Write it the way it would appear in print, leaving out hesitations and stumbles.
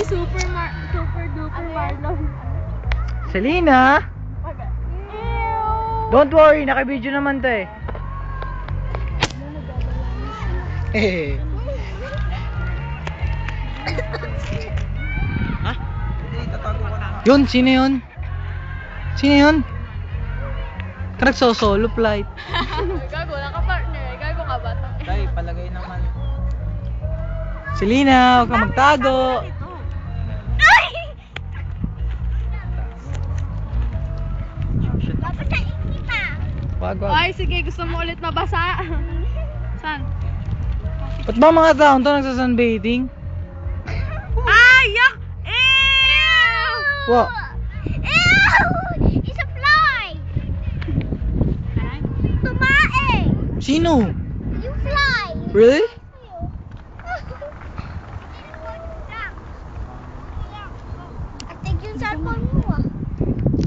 Super duper Marlon. Selena! Don't worry, naka-video naman to eh. Ha? Yun, sino yun? Sino yun? Ka nagso-solo flight. Gago, naka-partner. Gago ka ba? Tay, palagay naman. Selena, huwag kang magtago. Wag, wag. Ay, sige. Gusto mo ulit mabasa? Saan? Ba't ba mga taon to nagsasunbathing? Ay, yak! Ew! Wow. Ew! It's a fly! Tumae! Sino? You fly! Really? I think yung cellphone mo.